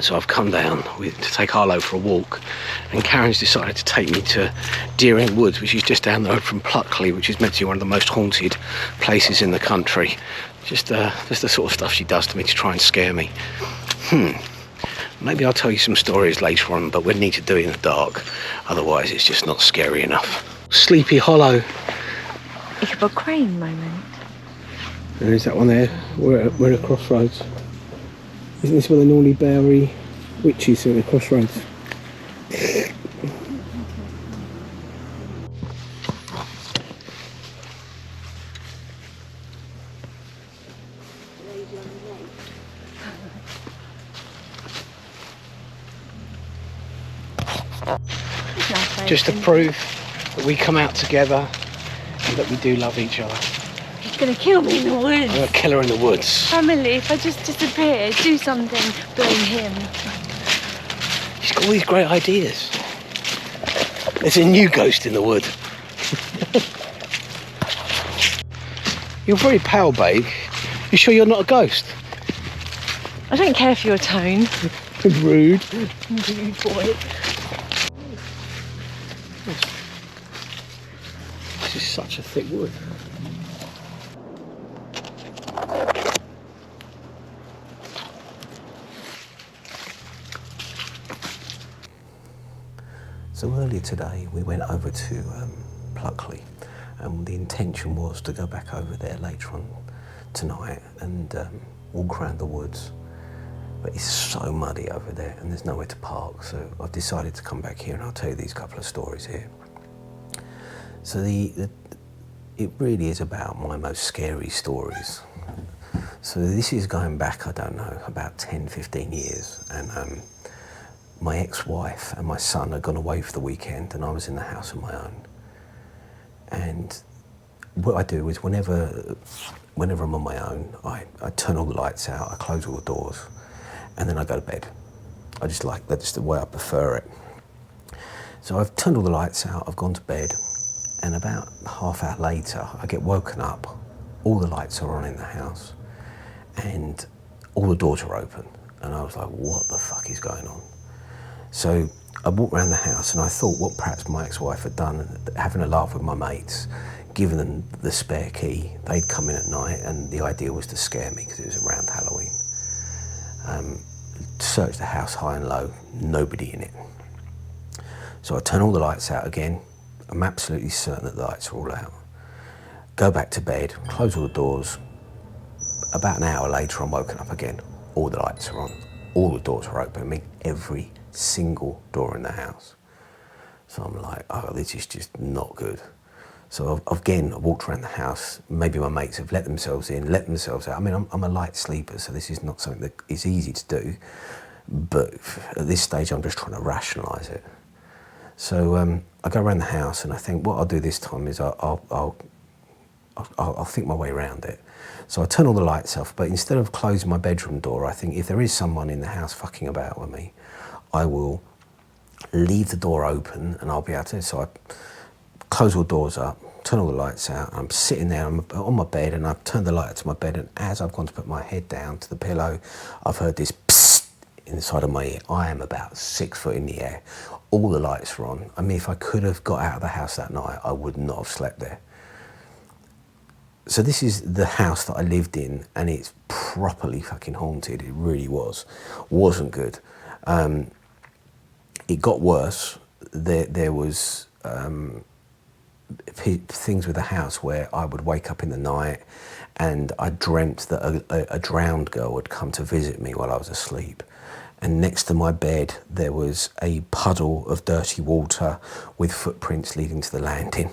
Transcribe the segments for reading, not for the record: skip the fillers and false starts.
So I've come down to take Harlow for a walk, and Karen's decided to take me to Deer End Woods, which is just down the road from Pluckley, which is meant to be one of the most haunted places in the country. Just the sort of stuff she does to me to try and scare me. Maybe I'll tell you some stories later on, but we'd need to do it in the dark, otherwise it's just not scary enough. Sleepy Hollow. Ichabod Crane moment. And there's that one there. We're at a crossroads. Isn't this where the normally bury witches at the crossroads? Just to prove that we come out together and that we do love each other. He's gonna kill me in the woods. I'm a killer in the woods. Family, if I just disappear, do something, blame him. He's got all these great ideas. There's a new ghost in the wood. You're very pale, babe. You sure you're not a ghost? I don't care for your tone. Rude. Rude boy. This is such a thick wood. So earlier today we went over to Pluckley, and the intention was to go back over there later on tonight and walk around the woods. But it's so muddy over there and there's nowhere to park, so I've decided to come back here and I'll tell you these couple of stories here. So it really is about my most scary stories. So this is going back, I don't know, about 10, 15 years, and my ex-wife and my son had gone away for the weekend and I was in the house on my own. And what I do is whenever I'm on my own, I turn all the lights out, I close all the doors, and then I go to bed. That's just the way I prefer it. So I've turned all the lights out, I've gone to bed, and about half hour later, I get woken up. All the lights are on in the house, and all the doors are open. And I was like, what the fuck is going on? So I walked around the house and I thought what perhaps my ex-wife had done, having a laugh with my mates, given them the spare key. They'd come in at night and the idea was to scare me because it was around Halloween. Searched the house high and low, nobody in it. So I turn all the lights out again. I'm absolutely certain that the lights are all out. Go back to bed, close all the doors. About an hour later, I'm woken up again. All the lights are on, all the doors are open. I mean, every single door in the house. So I'm like, oh, this is just not good. So again, I walked around the house. Maybe my mates have let themselves in, let themselves out. I mean, I'm a light sleeper, so this is not something that is easy to do. But at this stage, I'm just trying to rationalise it. So I go around the house and I think what I'll do this time is I'll think my way around it. So I turn all the lights off, but instead of closing my bedroom door, I think if there is someone in the house fucking about with me, I will leave the door open and I'll be able to. So I close all doors up, turn all the lights out. I'm sitting there, I'm on my bed, and I've turned the light to my bed, and as I've gone to put my head down to the pillow, I've heard this psst inside of my ear. I am about 6 foot in the air. All the lights are on. I mean, if I could have got out of the house that night, I would not have slept there. So this is the house that I lived in, and it's properly fucking haunted. It really was. Wasn't good. It got worse. There was things with the house where I would wake up in the night and I dreamt that a drowned girl would come to visit me while I was asleep. And next to my bed, there was a puddle of dirty water with footprints leading to the landing.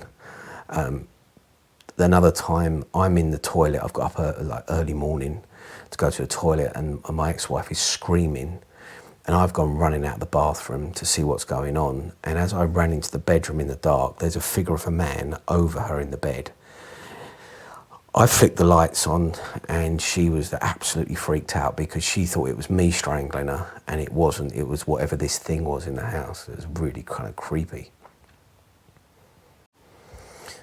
Another time, I'm in the toilet. I've got up like early morning to go to the toilet, and my ex-wife is screaming. And I've gone running out of the bathroom to see what's going on. And as I ran into the bedroom in the dark, there's a figure of a man over her in the bed. I flicked the lights on and she was absolutely freaked out because she thought it was me strangling her, and it wasn't. It was whatever this thing was in the house. It was really kind of creepy.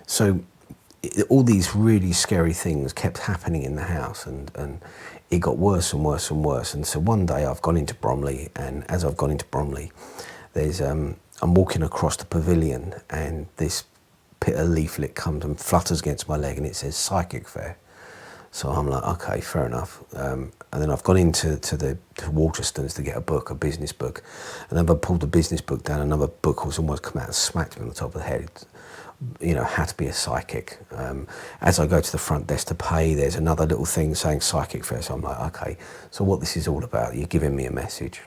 So all these really scary things kept happening in the house, and it got worse and worse and worse. And so one day I've gone into Bromley, and as I've gone into Bromley, there's I'm walking across the pavilion, and this bit of leaflet comes and flutters against my leg, and it says psychic fair. So I'm like, okay, fair enough. And then I've gone into the Waterstones to get a book, a business book, and then I pulled the business book down. Another book was almost come out and smacked me on the top of the head. You know, how to be a psychic. As I go to the front desk to pay, there's another little thing saying psychic fair. So I'm like, okay, so what this is all about, you're giving me a message.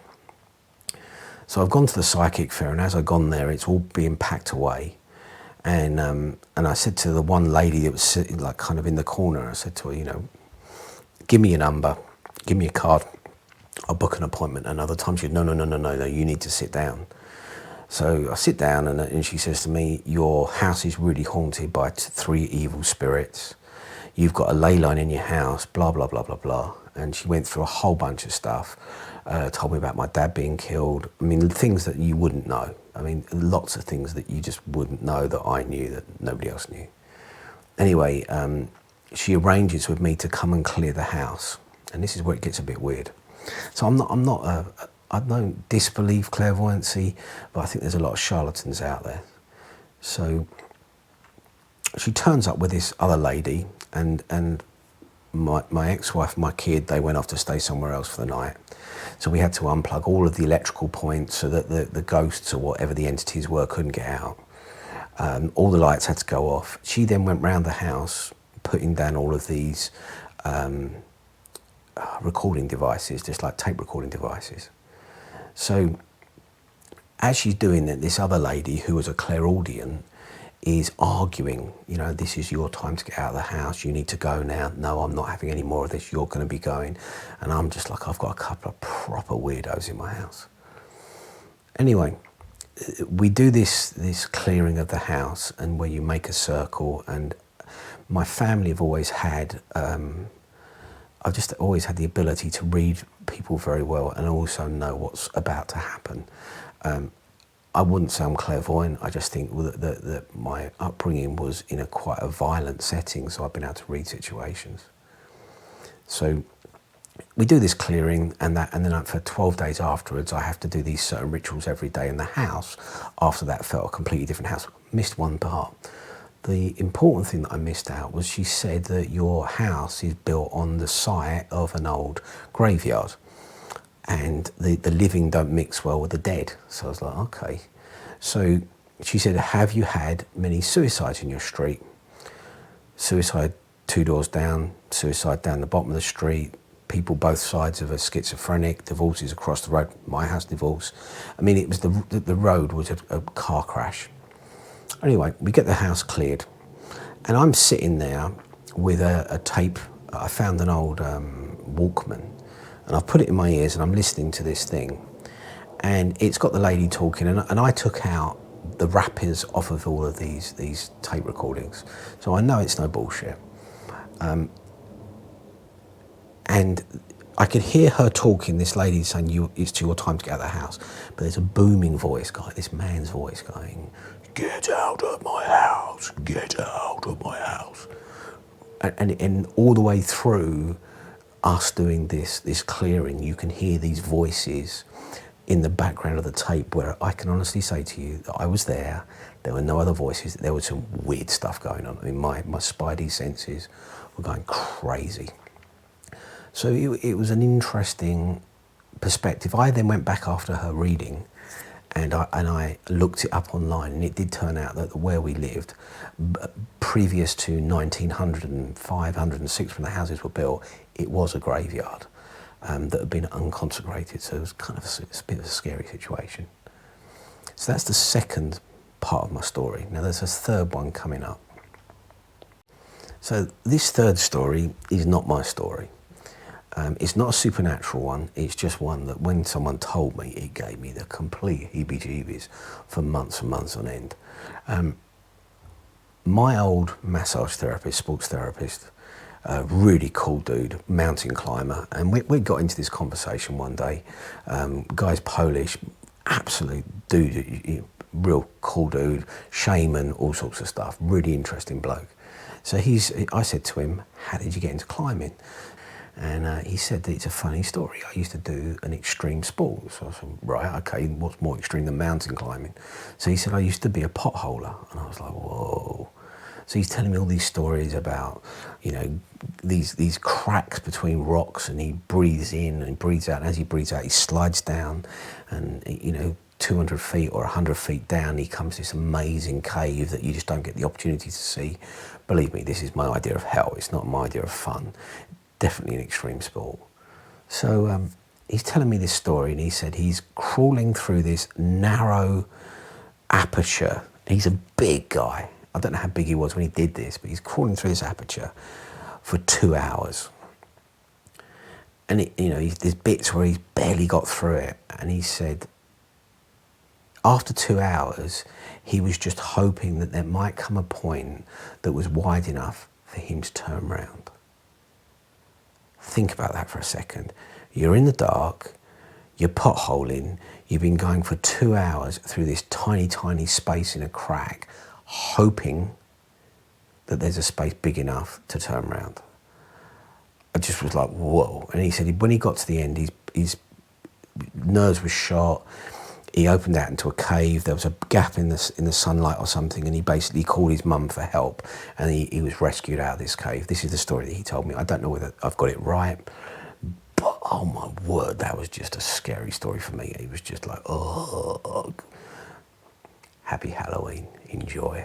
So I've gone to the psychic fair, and as I've gone there, it's all being packed away. And I said to the one lady that was sitting like kind of in the corner, I said to her, you know, give me your number, give me a card, I'll book an appointment. And other times she said, no, you need to sit down. So I sit down, and she says to me, your house is really haunted by 3 evil spirits. You've got a ley line in your house, blah, blah, blah, blah, blah. And she went through a whole bunch of stuff, told me about my dad being killed. I mean, things that you wouldn't know. I mean, lots of things that you just wouldn't know that I knew that nobody else knew. Anyway, she arranges with me to come and clear the house. And this is where it gets a bit weird. So I don't disbelieve clairvoyancy, but I think there's a lot of charlatans out there. So she turns up with this other lady, and my ex-wife and my kid, they went off to stay somewhere else for the night. So we had to unplug all of the electrical points so that the ghosts or whatever the entities were couldn't get out. All the lights had to go off. She then went round the house, putting down all of these recording devices, just like tape recording devices. So as she's doing that, this other lady who was a clairaudient is arguing, you know, this is your time to get out of the house, you need to go now. No, I'm not having any more of this, you're going to be going. And I'm just like, I've got a couple of proper weirdos in my house. Anyway, we do this clearing of the house, and where you make a circle, and my family have always had, I've just always had the ability to read people very well and also know what's about to happen. I wouldn't say I'm clairvoyant. I just think that my upbringing was in quite a violent setting, so I've been able to read situations. So we do this clearing, and then for 12 days afterwards, I have to do these certain rituals every day in the house. After that, felt a completely different house. Missed one part. The important thing that I missed out was she said that your house is built on the site of an old graveyard, and the living don't mix well with the dead. So I was like, okay. So she said, have you had many suicides in your street? Suicide 2 doors down, suicide down the bottom of the street, people both sides of a schizophrenic, divorces across the road, my house divorce. I mean, it was the road was a car crash. Anyway, we get the house cleared, and I'm sitting there with a tape. I found an old Walkman, and I've put it in my ears, and I'm listening to this thing, and it's got the lady talking, and I took out the wrappers off of all of these tape recordings, so I know it's no bullshit. And I could hear her talking, this lady saying, it's your time to get out of the house, but there's a booming voice, this man's voice going, get out of my house, get out of my house. And all the way through us doing this clearing, you can hear these voices in the background of the tape, where I can honestly say to you that I was there were no other voices, there was some weird stuff going on. I mean, my spidey senses were going crazy. So it was an interesting perspective. I then went back after her reading, and I looked it up online, and it did turn out that where we lived, previous to 1905, 106, when the houses were built, it was a graveyard that had been unconsecrated. So it was kind of a bit of a scary situation. So that's the second part of my story. Now there's a third one coming up. So this third story is not my story. It's not a supernatural one, it's just one that when someone told me, it gave me the complete heebie-jeebies for months and months on end. My old massage therapist, sports therapist, really cool dude, mountain climber, and we got into this conversation one day. Guy's Polish, absolute dude, real cool dude, shaman, all sorts of stuff, really interesting bloke. So I said to him, how did you get into climbing? And he said that it's a funny story. I used to do an extreme sport. So I said, right, okay, what's more extreme than mountain climbing? So he said, I used to be a potholer. And I was like, whoa. So he's telling me all these stories about, you know, these cracks between rocks, and he breathes in and breathes out. And as he breathes out, he slides down, and, you know, 200 feet or 100 feet down, he comes to this amazing cave that you just don't get the opportunity to see. Believe me, this is my idea of hell. It's not my idea of fun. Definitely an extreme sport. So he's telling me this story, and he said he's crawling through this narrow aperture. He's a big guy. I don't know how big he was when he did this, but he's crawling through this aperture for 2 hours. And, you know, there's bits where he's barely got through it. And he said after 2 hours, he was just hoping that there might come a point that was wide enough for him to turn around. Think about that for a second. You're in the dark, you're potholing, you've been going for 2 hours through this tiny, tiny space in a crack, hoping that there's a space big enough to turn around. I just was like, whoa. And he said when he got to the end, his nerves were shot. He opened out into a cave. There was a gap in the sunlight or something, and he basically called his mum for help, and he was rescued out of this cave. This is the story that he told me. I don't know whether I've got it right, but oh my word, that was just a scary story for me. It was just like, oh. Happy Halloween. Enjoy.